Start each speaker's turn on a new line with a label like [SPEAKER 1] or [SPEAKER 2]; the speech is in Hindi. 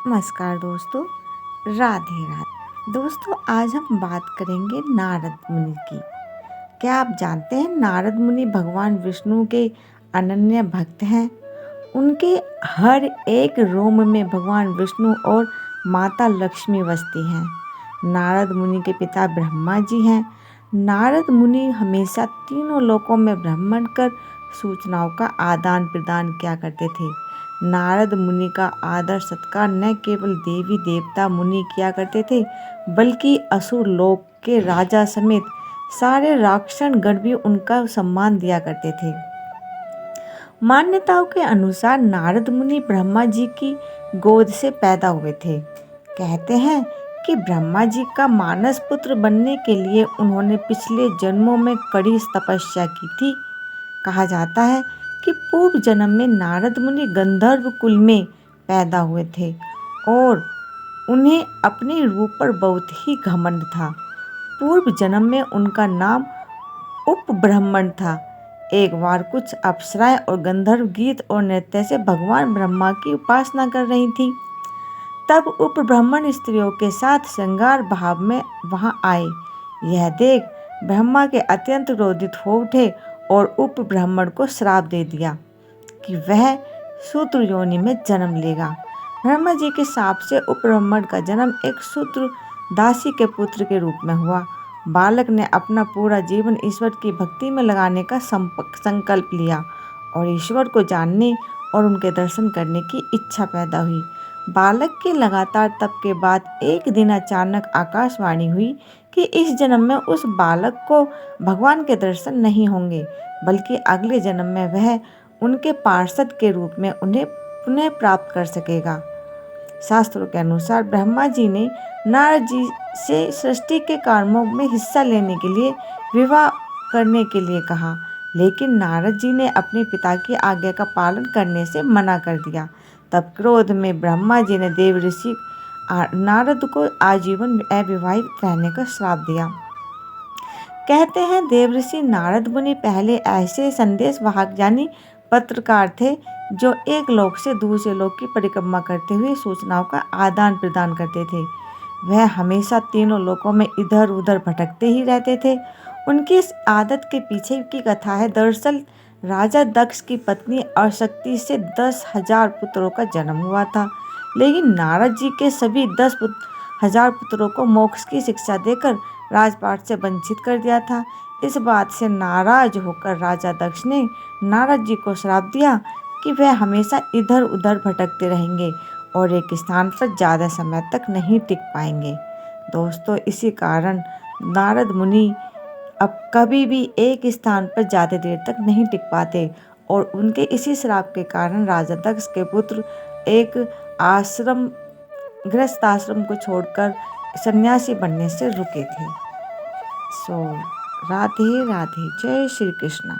[SPEAKER 1] नमस्कार दोस्तों, राधे राधे। दोस्तों, आज हम बात करेंगे नारद मुनि की। क्या आप जानते हैं नारद मुनि भगवान विष्णु के अनन्य भक्त हैं। उनके हर एक रोम में भगवान विष्णु और माता लक्ष्मी बसती हैं। नारद मुनि के पिता ब्रह्मा जी हैं। नारद मुनि हमेशा तीनों लोकों में भ्रमण कर सूचनाओं का आदान प्रदान किया करते थे। नारद मुनि का आदर सत्कार न केवल देवी देवता मुनि किया करते थे, बल्कि असुर लोक के राजा समेत सारे राक्षस गण भी उनका सम्मान दिया करते थे। मान्यताओं के अनुसार नारद मुनि ब्रह्मा जी की गोद से पैदा हुए थे। कहते हैं कि ब्रह्मा जी का मानस पुत्र बनने के लिए उन्होंने पिछले जन्मों में कड़ी तपस्या की थी। कहा जाता है कि पूर्व जन्म में नारद मुनि गंधर्व कुल में पैदा हुए थे और उन्हें अपने रूप पर बहुत ही घमंड था। पूर्व जन्म में उनका नाम उपब्रह्मण था। एक बार कुछ अप्सराएं और गंधर्व गीत और नृत्य से भगवान ब्रह्मा की उपासना कर रही थी। तब उपब्रह्मण स्त्रियों के साथ श्रृंगार भाव में वहां आए। यह देख ब्रह्मा के अत्यंत क्रोधित हो उठे और उपब्रह्मण को श्राप दे दिया कि वह शूद्र योनि में जन्म लेगा। ब्रह्मा जी के शाप से उपब्रह्मण का जन्म एक शूद्र दासी के पुत्र के रूप में हुआ। बालक ने अपना पूरा जीवन ईश्वर की भक्ति में लगाने का संकल्प लिया और ईश्वर को जानने और उनके दर्शन करने की इच्छा पैदा हुई। बालक के लगातार तप के बाद एक दिन अचानक आकाशवाणी हुई कि इस जन्म में उस बालक को भगवान के दर्शन नहीं होंगे, बल्कि अगले जन्म में वह उनके पार्षद के रूप में उन्हें पुनः प्राप्त कर सकेगा। शास्त्रों के अनुसार ब्रह्मा जी ने नारद जी से सृष्टि के कर्मों में हिस्सा लेने के लिए विवाह करने के लिए कहा, लेकिन नारद जी ने अपने पिता की आज्ञा का पालन करने से मना कर दिया। तब क्रोध में ब्रह्मा जी ने देव ऋषि नारद को आजीवन अविवाहित रहने का श्राप दिया। कहते हैं देव ऋषि नारद मुनि पहले ऐसे संदेश वाहक यानी पत्रकार थे जो एक लोक से दूसरे लोक की परिक्रमा करते हुए सूचनाओं का आदान प्रदान करते थे। वह हमेशा तीनों लोकों में इधर उधर भटकते ही रहते थे। उनकी इस आदत के पीछे की कथा है। दरअसल राजा दक्ष की पत्नी अशक्ति से 10,000 पुत्रों का जन्म हुआ था, लेकिन नारद जी के सभी 10,000 पुत्रों को मोक्ष की शिक्षा देकर राजपाट से वंचित कर दिया था। इस बात से नाराज होकर राजा दक्ष ने नारद जी को श्राप दिया कि वह हमेशा इधर उधर भटकते रहेंगे और एक स्थान पर ज़्यादा समय तक नहीं टिक पाएंगे। दोस्तों, इसी कारण नारद मुनि अब कभी भी एक स्थान पर ज़्यादा देर तक नहीं टिक पाते और उनके इसी श्राप के कारण राजा दक्ष के पुत्र एक गृहस्थ आश्रम को छोड़कर सन्यासी बनने से रुके थे। राधे राधे, जय श्री कृष्ण।